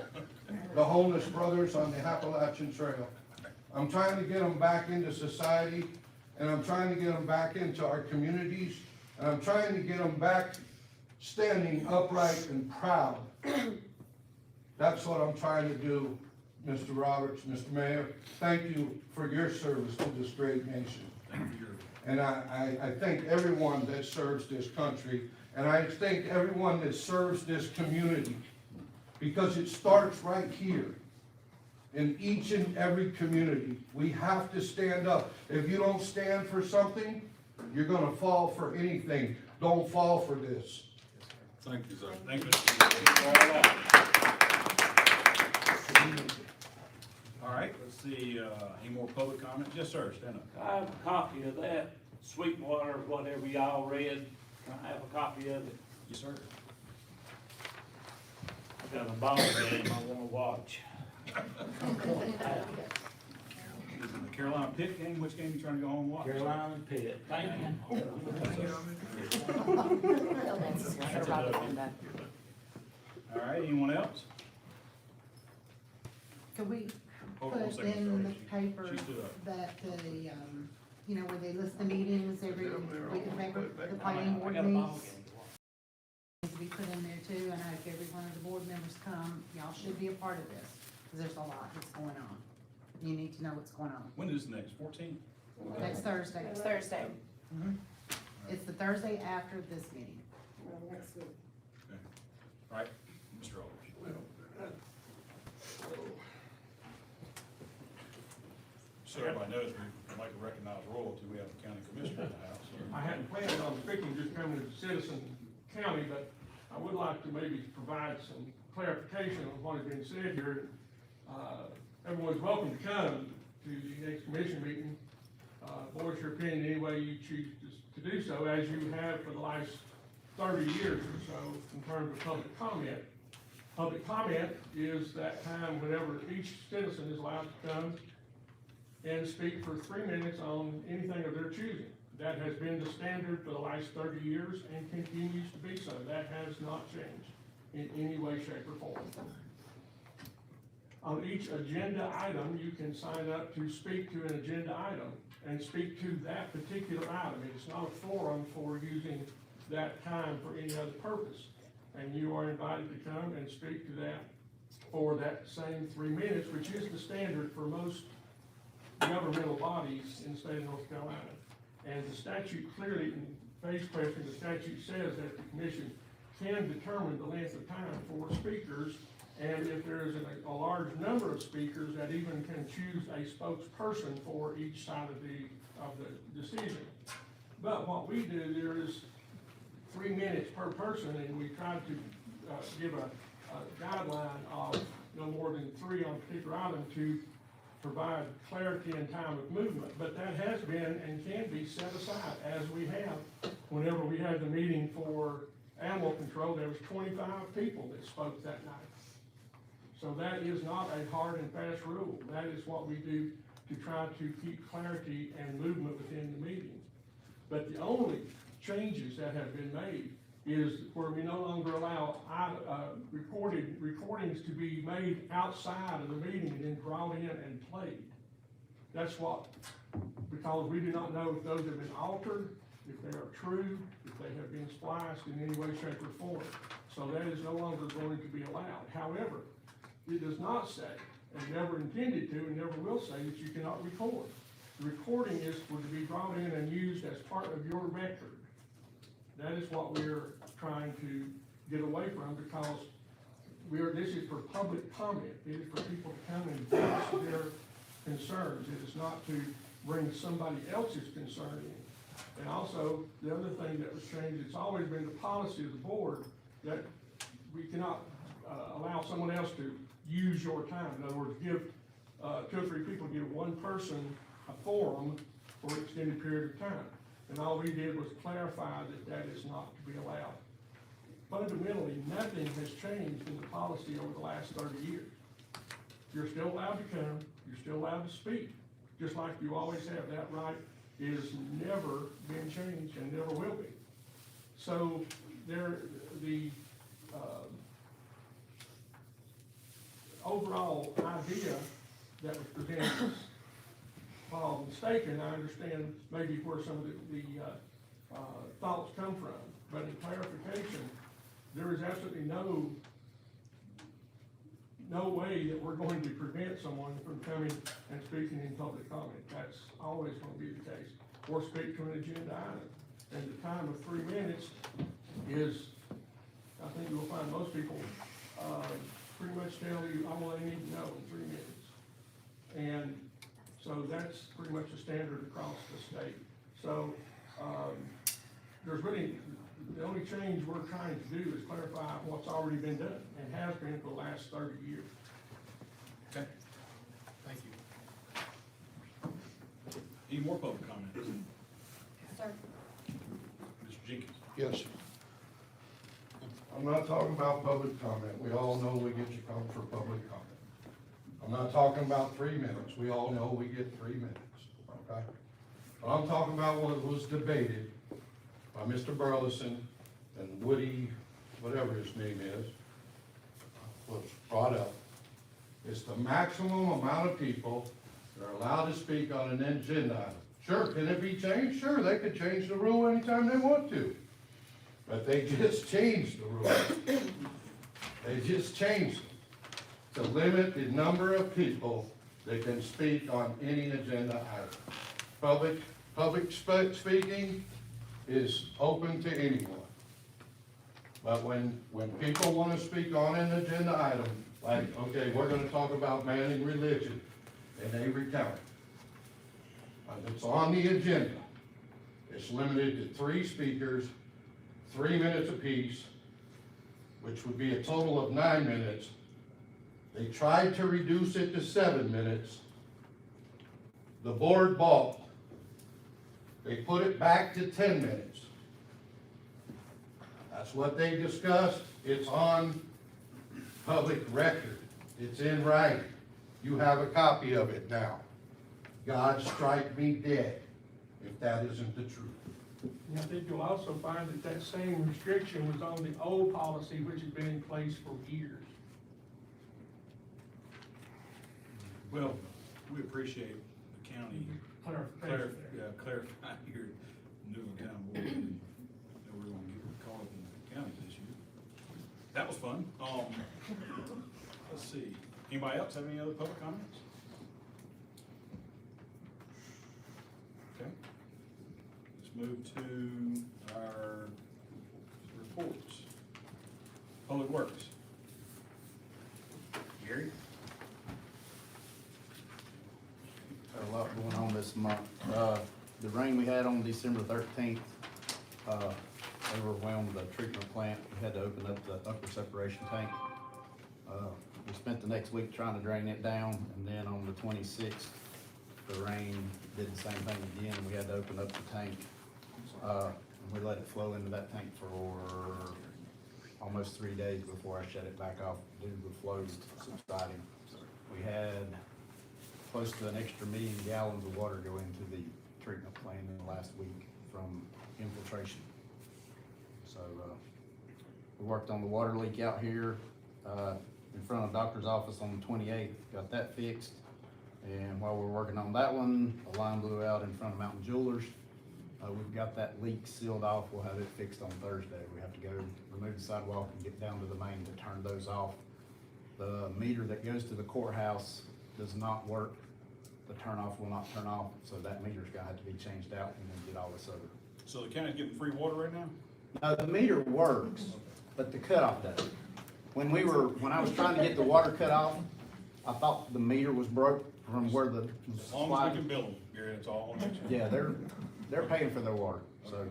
the homeless brothers on the Appalachian Trail. I'm trying to get them back into society, and I'm trying to get them back into our communities, and I'm trying to get them back standing upright and proud. That's what I'm trying to do, Mr. Roberts, Mr. Mayor. Thank you for your service to this great nation. And I thank everyone that serves this country, and I thank everyone that serves this community, because it starts right here. In each and every community, we have to stand up. If you don't stand for something, you're gonna fall for anything. Don't fall for this. Thank you, sir. Thank you, Mr. All right, let's see, any more public comment? Yes, sir, stand up. I have a copy of that, Sweetwater, whatever y'all read. Can I have a copy of it? Yes, sir. I got a ball game I wanna watch. Is it the Carolina Pitt game? Which game you trying to go home and watch? Carolina and Pitt. Thank you. All right, anyone else? Could we Hold on one put second, in the sorry. paper She stood up. that the, you know, where they list the meetings every, we could make the planning board I got a ball meets? game to watch. Needs to be put in there too, and if every one of the board members come, y'all should be a part of this, because there's a lot that's going on. You need to know what's going on. When is next? 14th? Next Thursday. Next Thursday. It's the Thursday after this meeting. Next week. All right, Mr. Aldridge. So everybody knows we like to recognize royalty. We have a county commissioner in the house. I hadn't planned on speaking, just coming as a citizen county, but I would like to maybe provide some clarification on what has been said here. Everyone's welcome to come to the next commission meeting, voice your opinion any way you choose to do so, as you have for the last 30 years or so in terms of public comment. Public comment is that time whenever each citizen is allowed to come and speak for 3 minutes on anything of their choosing. That has been the standard for the last 30 years and continues to be so. That has not changed in any way, shape, or form. On each agenda item, you can sign up to speak to an agenda item and speak to that particular item. It's not a forum for using that time for any other purpose. And you are invited to come and speak to that for that same 3 minutes, which is the standard for most governmental bodies in the state of North Carolina. And the statute clearly, in phase question, the statute says that the commission can determine the length of time for speakers. And if there is a large number of speakers, that even can choose a spokesperson for each side of the decision. But what we do, there is 3 minutes per person, and we try to give a guideline of no more than 3 on a particular item to provide clarity and time of movement. But that has been and can be set aside, as we have. Whenever we had the meeting for animal control, there was 25 people that spoke that night. So that is not a hard and fast rule. That is what we do to try to keep clarity and movement within the meeting. But the only changes that have been made is where we no longer allow recordings to be made outside of the meeting and then brought in and played. That's what, because we do not know if those have been altered, if they are true, if they have been spliced in any way, shape, or form. So that is no longer going to be allowed. However, it does not say, and never intended to, and never will say, that you cannot record. The recording is to be brought in and used as part of your record. That is what we're trying to get away from, because this is for public comment. It is for people to come and voice their concerns. It is not to bring somebody else's concern in. And also, the other thing that was changed, it's always been the policy of the board that we cannot allow someone else to use your time. In other words, give 2 or 3 people give one person a forum for an extended period of time. And all we did was clarify that that is not to be allowed. Fundamentally, nothing has changed in the policy over the last 30 years. You're still allowed to come, you're still allowed to speak, just like you always have. That right is never been changed and never will be. So the overall idea that was presented, while mistaken, I understand maybe where some of the thoughts come from. But in clarification, there is absolutely no way that we're going to prevent someone from coming and speaking in public comment. That's always going to be the case. Or speak to an agenda item. And the time of 3 minutes is, I think you'll find most people, pretty much tell you all they need to know in 3 minutes. And so that's pretty much a standard across the state. So, there's really, the only change we're trying to do is clarify what's already been done and has been for the last 30 years. Okay, thank you. Any more public comments? Sir. Mr. Jenkins? Yes. I'm not talking about public comment. We all know we get you come for public comment. I'm not talking about 3 minutes. We all know we get 3 minutes, okay? But I'm talking about what was debated by Mr. Burleson and Woody, whatever his name is, was brought up. It's the maximum amount of people that are allowed to speak on an agenda item. Sure, can it be changed? Sure, they could change the rule anytime they want to. But they just changed the rule. They just changed it to limit the number of people that can speak on any agenda item. Public speaking is open to anyone. But when people want to speak on an agenda item, like, okay, we're gonna talk about banning religion, and they recount it. And it's on the agenda. It's limited to 3 speakers, 3 minutes apiece, which would be a total of 9 minutes. They tried to reduce it to 7 minutes. The board balked. They put it back to 10 minutes. That's what they discussed. It's on public record. It's in writing. You have a copy of it now. God strike me dead if that isn't the truth. And I think you'll also find that that same restriction was on the old policy, which has been in place for years. Well, we appreciate the county Clarification. clarifying your Newland Town Board. And we're gonna get caught up in the county's issue. That was fun. Let's see. Anybody else have any other public comments? Okay. Let's move to our reports. Public Works. Gary? Got a lot going on this month. The rain we had on December 13th, overwhelmed the treatment plant. We had to open up the upper separation tank. We spent the next week trying to drain it down, and then on the 26th, the rain did the same thing again, and we had to open up the tank. And we let it flow into that tank for almost 3 days before I shut it back off due to the flow subsiding. We had close to an extra 1 million gallons of water go into the treatment plant in the last week from infiltration. So, we worked on the water leak out here, in front of the doctor's office on the 28th, got that fixed. And while we're working on that one, a line blew out in front of Mountain Jewelers. We've got that leak sealed off, we'll have it fixed on Thursday. We have to go remove the sidewalk and get down to the main to turn those off. The meter that goes to the courthouse does not work. The turnoff will not turn off, so that meter's gonna have to be changed out and then get all this over. So the county's getting free water right now? No, the meter works, but the cutoff doesn't. When I was trying to get the water cut off, I thought the meter was broke from where the As long as we can bill them, Gary, that's all I want to mention. Yeah, they're paying for their water, so,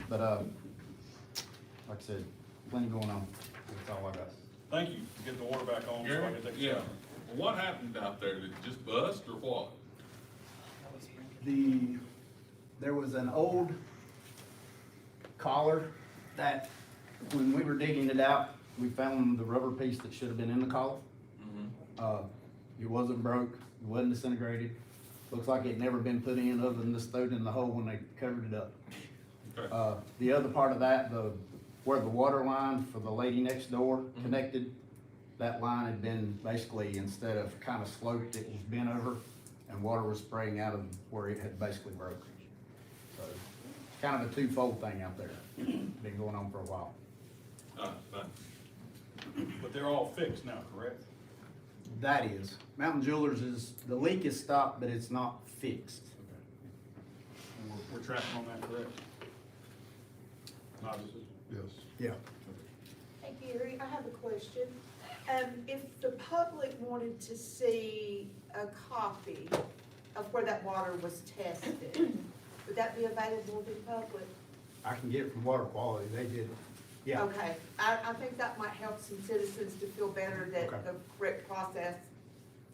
but, like I said, plenty going on. That's all I got. Thank you. Get the water back on so I can take a Yeah, shower. What happened out there? Did it just bust or what? There was an old collar that, when we were digging it out, we found the rubber piece that should have been in the collar. It wasn't broke, it wasn't disintegrated. Looks like it never been put in other than just thrown in the hole when they covered it up. Okay. The other part of that, where the water line for the lady next door connected, that line had been basically, instead of kind of sloped, it was bent over and water was spraying out of where it had basically broken. So, kind of a twofold thing out there. Been going on for a while. Thanks. But they're all fixed now, correct? That is, Mountain Jewelers the leak is stopped, but it's not fixed. And we're tracking on that, correct? Obviously. Yes. Yeah. Hey Gary, I have a question. If the public wanted to see a copy of where that water was tested, would that be available to the public? I can get it from Water Quality, they did. Yeah. Okay, I think that might help some citizens to feel better that Okay. the correct process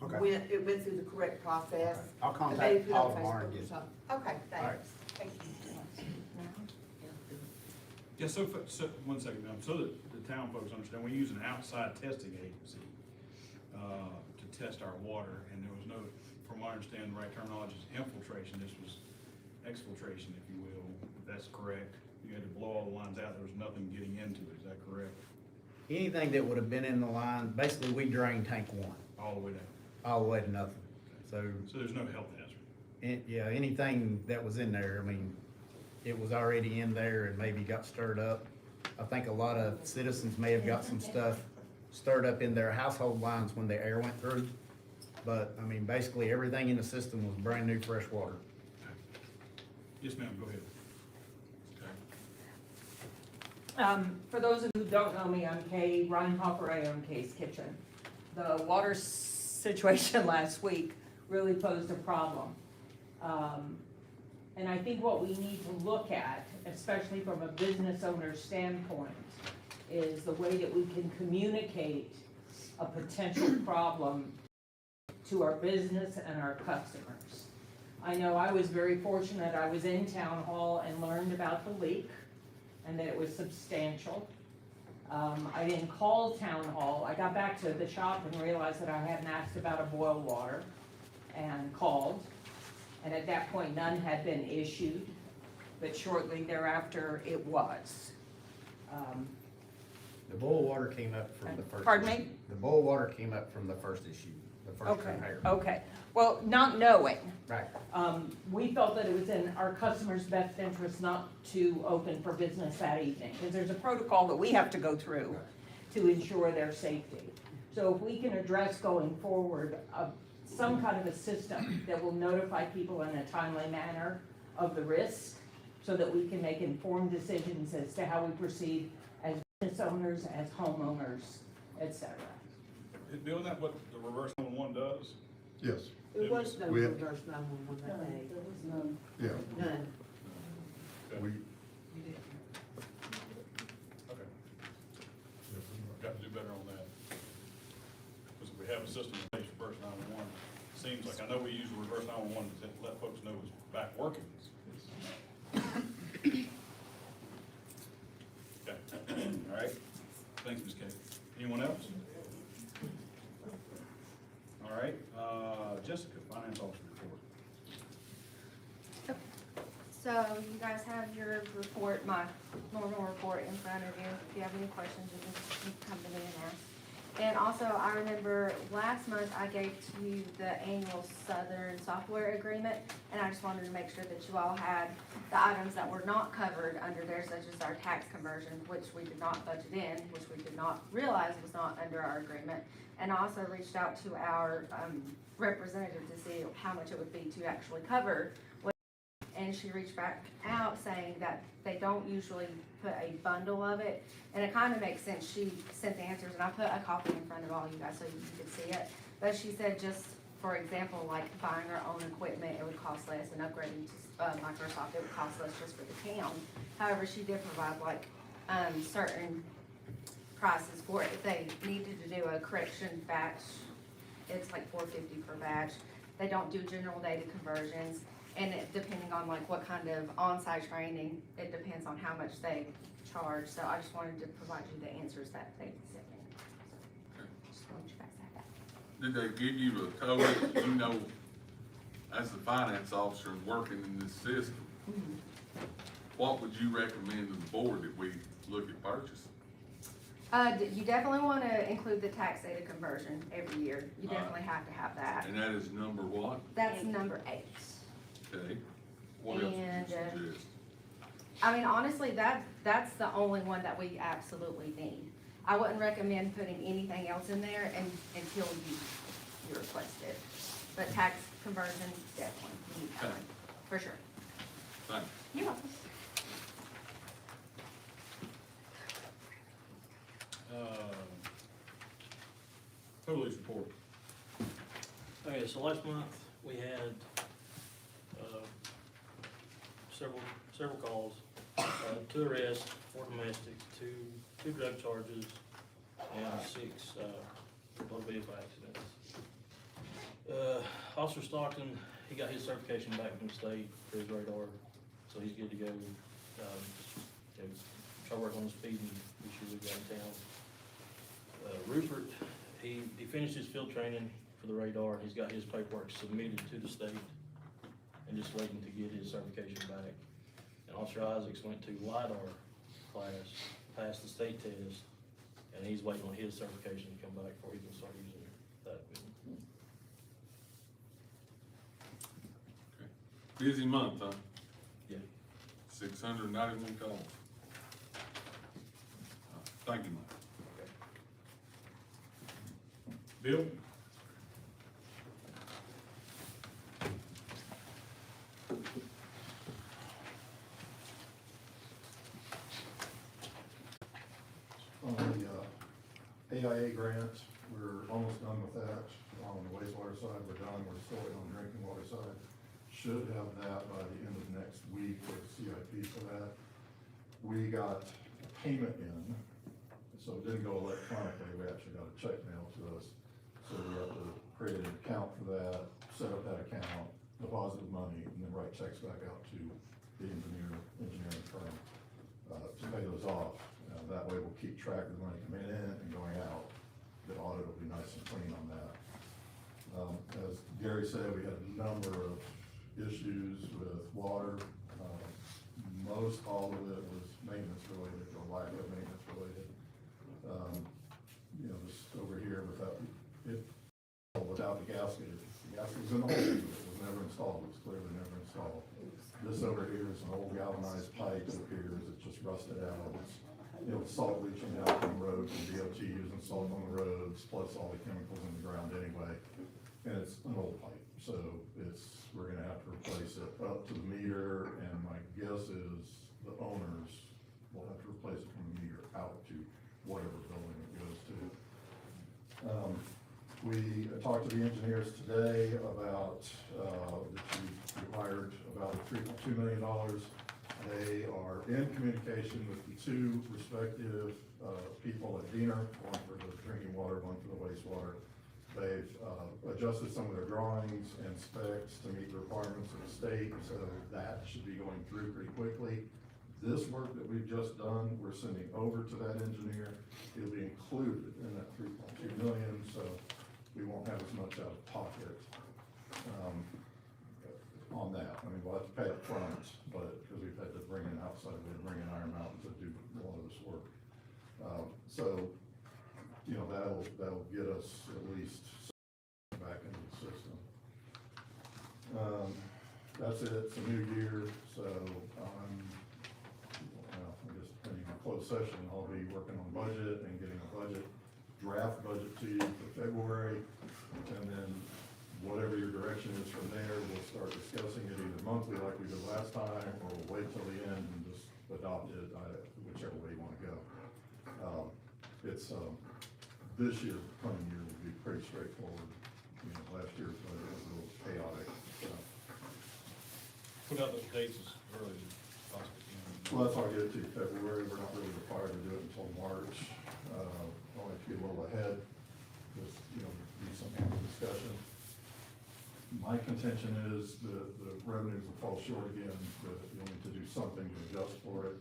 Okay. it went through the correct process. Okay. I'll And contact maybe put it on Paul tomorrow and Facebook or get it. something. Okay, All right. thanks. Thank you. Yeah, so, one second, ma'am, so that the town folks understand, we use an outside testing agency, to test our water, and there was no, from my understanding, the right terminology is infiltration, this was exfiltration, if you will, that's correct. You had to blow all the lines out, there was nothing getting into it, is that correct? Anything that would have been in the line, basically we drained tank one, All the way down, all the way to nothing. So, so there's no health hazard? yeah, anything that was in there, I mean, it was already in there and maybe got stirred up. I think a lot of citizens may have got some stuff stirred up in their household lines when the air went through. But, I mean, basically everything in the system was brand new, fresh water. Yes, ma'am, go ahead. Okay. For those of you who don't know me, I'm Kay Reinhopper, I own Kay's Kitchen. The water situation last week really posed a problem. And I think what we need to look at, especially from a business owner standpoint, is the way that we can communicate a potential problem to our business and our customers. I know I was very fortunate, I was in town hall and learned about the leak and that it was substantial. I didn't call town hall, I got back to the shop and realized that I hadn't asked about a boil water and called. And at that point, none had been issued, but shortly thereafter, it was. The boil water came up from the first. Pardon me? issue. The boil water came up from the first issue, the first Okay, repair. okay. Well, not knowing, Right. we felt that it was in our customers' best interest not to open for business that evening, because there's a protocol that we have to go through to ensure their safety. So if we can address going forward, some kind of a system that will notify people in a timely manner of the risk, so that we can make informed decisions as to how we proceed as business owners, as homeowners, et cetera. Bill, isn't that what the reverse 911 does? Yes, There was no We- reverse 911 that day. There was none. yeah, None. we, Okay. Got to do better on that. Because if we have a system that makes reverse 911, seems like, I know we use the reverse 911 to let folks know it's back working. Okay, all right. Thanks, Ms. Kay. Anyone else? All right, Jessica, Finance Officer report. So you guys have your report, my normal report in front of you. If you have any questions, you can come to me and ask. And also, I remember last month I gave to you the annual Southern software agreement, and I just wanted to make sure that you all had the items that were not covered under there, such as our tax conversion, which we did not budget in, which we did not realize was not under our agreement. And I also reached out to our representative to see how much it would be to actually cover. And she reached back out saying that they don't usually put a bundle of it. And it kind of makes sense. She sent the answers, and I put a copy in front of all you guys so you could see it. But she said, just for example, like buying our own equipment, it would cost less, and upgrading to Microsoft, it would cost less just for the town. However, she did provide like certain prices for it. If they needed to do a correction batch it's like $4.50 per batch. They don't do general data conversions, and it, depending on like what kind of on-site training, it depends on how much they charge. So I just wanted to provide you the answers that they sent me. Just wanted you guys to have that. Did they give you a code, you know, as the finance officer and working in this system? What would you recommend to the board that we look at purchasing? You definitely want to include the tax data conversion every year. You definitely have to have that. And that is number what? That's number 8. Okay. What else would you And, suggest? I mean, honestly, that's the only one that we absolutely need. I wouldn't recommend putting anything else in there until you request it. But tax conversion, definitely, you need that Okay. one, for sure. Thank you. You're welcome. Total lease report. Okay, so last month, we had, several calls, 2 arrests, 4 domestics, two drug charges, and 6, motor vehicle accidents. Officer Stockton, he got his certification back from the state for his radar, so he's good to go. Try to work on the speeding issue we got in town. Rupert, he finished his field training for the radar, he's got his paperwork submitted to the state, and just waiting to get his certification back. And Officer Isaacs went to LiDAR class, passed the state test, and he's waiting on his certification to come back before he can start using that. Busy month, huh? Yeah. 691 calls. Thank you, Mike. Bill? On the AIA grant, we're almost done with that. On the wastewater side, we're done. We're still waiting on the drinking water side. Should have that by the end of next week with CIP for that. We got a payment in, so it didn't go electronically. We actually got a check mailed to us. So we have to create an account for that, set up that account, deposit the money, and then write checks back out to the engineering firm to pay those off. That way we'll keep track of the money coming in and going out. The audit will be nice and clean on that. As Gary said, we had a number of issues with water. Most all of it was maintenance related or lack of maintenance related. You know, just over here without the gasket, the gasket was in the hole, it was never installed, it was clearly never installed. This over here is an old galvanized pipe, it appears, it's just rusted out. It's, you know, salt leaching out from the roads, and DOT using salt on the roads, plus all the chemicals in the ground anyway. And it's an old pipe, so we're gonna have to replace it up to the meter, and my guess is the owners will have to replace it from the meter out to whatever building it goes to. We talked to the engineers today about, that you hired about $3.2 million. They are in communication with the 2 respective people at Diener, one for the drinking water, one for the wastewater. They've adjusted some of their drawings and specs to meet the requirements of the state, so that should be going through pretty quickly. This work that we've just done, we're sending over to that engineer. It'll be included in that $3.2 million, so we won't have as much out of pocket on that. I mean, we'll have to pay up front, but because we've had to bring in outside, we had to bring in Iron Mountain to do a lot of this work. So, you know, that'll get us at least back into the system. That's it, it's a new year, so I guess depending on closed session, I'll be working on budget and getting a draft budget to you for February. And then whatever your direction is from there, we'll start discussing it either monthly like we did last time, or we'll wait till the end and just adopt it, whichever way you wanna go. This year, coming year will be pretty straightforward. You know, last year's budget was a little chaotic, so. Put out those dates as early as possible. Well, that's why I get it to you February. We're not really required to do it until March. Only to get a little ahead, because, you know, these some ample discussion. My contention is the revenues will fall short again, but you'll need to do something to adjust for it.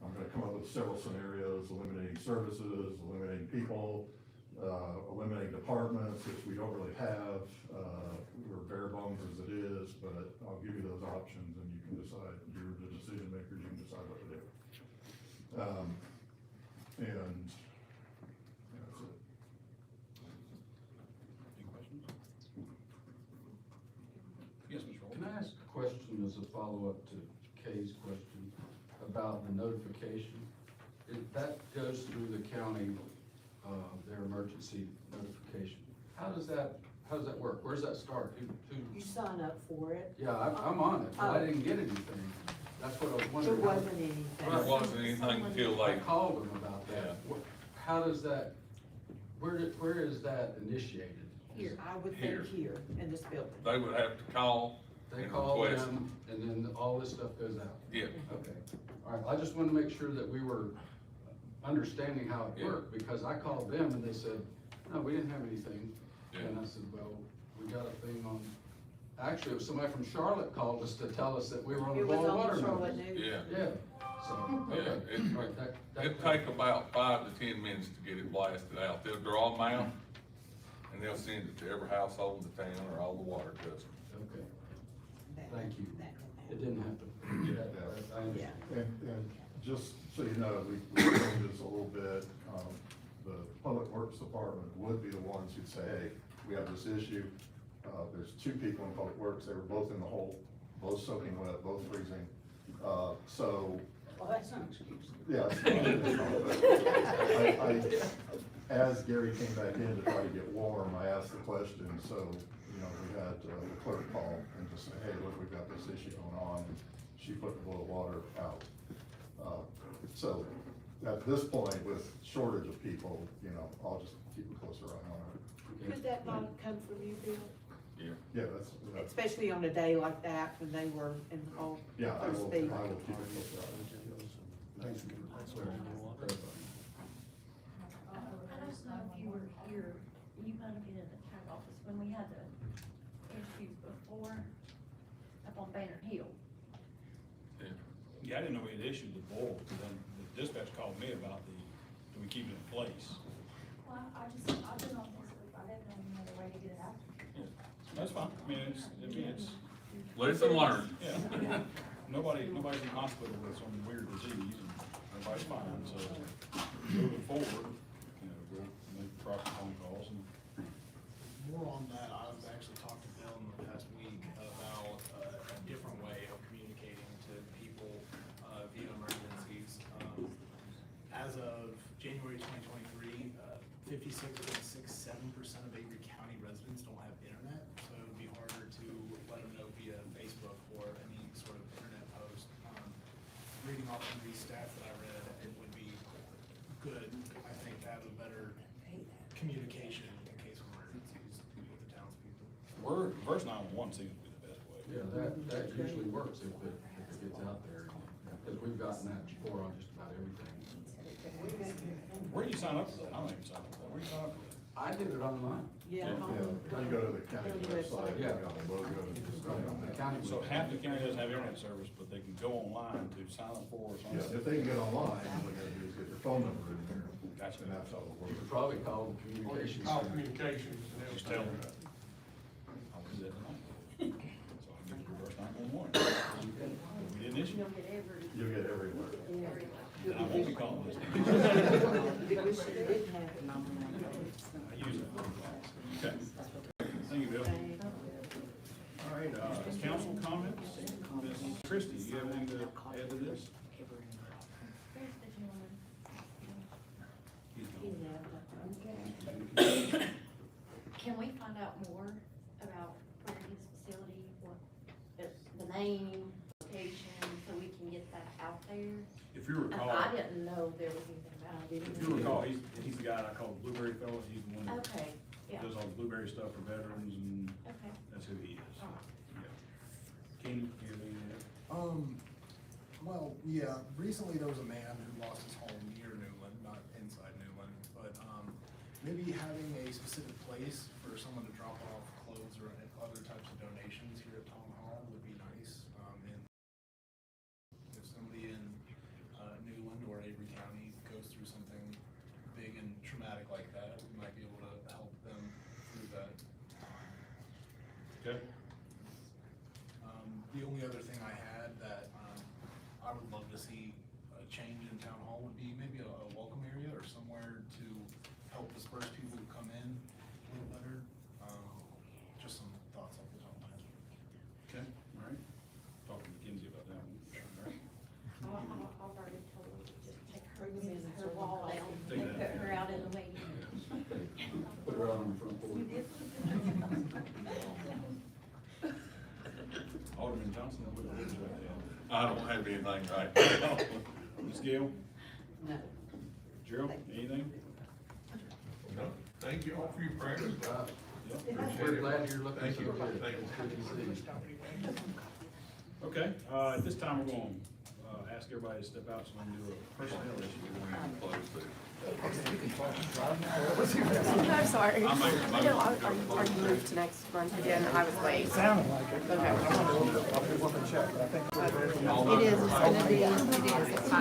I'm gonna come up with several scenarios, eliminating services, eliminating people, eliminating departments, which we don't really have. We're bare bones as it is, but I'll give you those options and you can decide. You're the decision makers, you can decide what to do. And that's it. Any questions? Yes, Mr. Holmes? Can I ask a question as a follow-up to Kay's question about the notification? That goes through the county, their emergency notification. How does that work? Where does that start? You sign up for it. Yeah, I'm on it, but I didn't get anything. That's what I was There wondering. wasn't anything. There wasn't anything until I like, called them about that. How does that, where is that initiated? Here, I would Here. think here, in this building. they would have to call They and call request. them, and then all this stuff goes out? Yeah, Okay, all right, I just wanted to make sure that we were understanding how it Yeah. worked, because I called them and they said, no, we didn't have anything. Yeah. And I said, well, we got a thing on, actually, it was somebody from Charlotte called us to tell us that we were on the It was boil on water the Charlotte notice. News. yeah. Yeah, so, Yeah, okay. it- All right, that- It'd take about 5 to 10 minutes to get it blasted out. They'll draw them out and they'll send it to every household in the town or all the water customers. Okay, That- thank you. that It don't didn't happen. I understand. And just so you know, we changed this a little bit. The Public Works Department would be the ones who'd say, hey, we have this issue. There's 2 people in Public Works, they were both in the hole, both soaking wet, both freezing. So, Well, that's not an excuse. yeah. As Gary came back in to try to get warm, I asked the question, so, we had the clerk call and just say, hey, look, we've got this issue going on, and she put the boil water out. So, at this point, with shortage of people, I'll just keep a closer eye on it. Could that not come from you, Bill? Yeah. Yeah, that's, Especially on a day like that, when they were in the hole, yeah, I so will to speak. keep a closer eye on it. Thanks. I don't know if you were here, you might have been in the tax office when we had the issue before up on Banner Hill. Yeah, I didn't know we had issued the boil, but then the dispatch called me about do we keep it in place? Well, I've been on Facebook, I didn't know any other way to get it out. That's fine, I mean, it's, Lesson learned. yeah. Nobody's in hospital with some weird disease, and everybody's fine, so moving forward, we'll make proper phone calls and. More on that, I've actually talked to Bill in the past week about a different way of communicating to people via emergencies. As of January 2023, 56.67% of Avery County residents don't have internet, so it would be harder to let them know via Facebook or any sort of internet post. Reading off some of these stats that I read, it would be good, I think, to have a better communication in case of emergencies with the townspeople. Verse 911 seems to be the best way. Yeah, that usually works if it gets out there, because we've gotten that before on just about everything. Where do you sign up for that? I don't even sign up for that. Where do you sign up for that? I did it online. Yeah. Yeah, you go to the county website, you Yeah. got a logo, just go on The that. county. So half the county doesn't have internet service, but they can go online to sign up for something. Yeah, if they can get online, all they gotta do is get their phone number in there. Gotcha. And that's how it You works. could probably call the communications Call center. communications and Just they'll. tell them. I'll do that tonight. So I can get the reverse 911. We didn't issue, You'll get every, You'll get everywhere. then I won't be calling this. We wish they didn't have it. I use it. Okay. Thank you, Bill. All right, council comments? Ms. Christie, do you have anything to add to this? there's the gentleman. He's gone. Can we find out more about where his facility, what, the name, location, so we can get that out there? If you recall, I didn't know there was anything about it. if you recall, he's the guy I call Blueberry Fellow. He's the one that Okay, yeah, does all the blueberry stuff for veterans, and okay. that's who he is. Oh. Yeah. Kenny, do you have anything to add? Well, yeah, recently there was a man who lost his home near Newland, not inside Newland, but, maybe having a specific place for for someone to drop off clothes or other types of donations here at Town Hall would be nice. And if somebody in Newland or Avery County goes through something big and traumatic like that, we might be able to help them through that time. Okay. The only other thing I had that I would love to see a change in Town Hall would be maybe a welcome area or somewhere to help disperse people who come in a little better. Just some thoughts off the top of my head. Okay, all right. Talk to Mackenzie about that one. All right. I've already told her to just take her wall down, Take and that. put her out in the waiting room. Put her out on the front porch. Alderman Johnson, what would you like to add? I don't have anything right now. Ms. Gill? No. Gerald, anything? No, thank you all for your prayers. We're glad you're looking Thank so you. good. Thank you. It's good to see you. Okay, at this time, we're going to ask everybody to step out so we can do a personnel issue. I'm sorry. I'll make a motion. No, are you moved to next month again? I was late. It is, it's gonna be, it is at 5.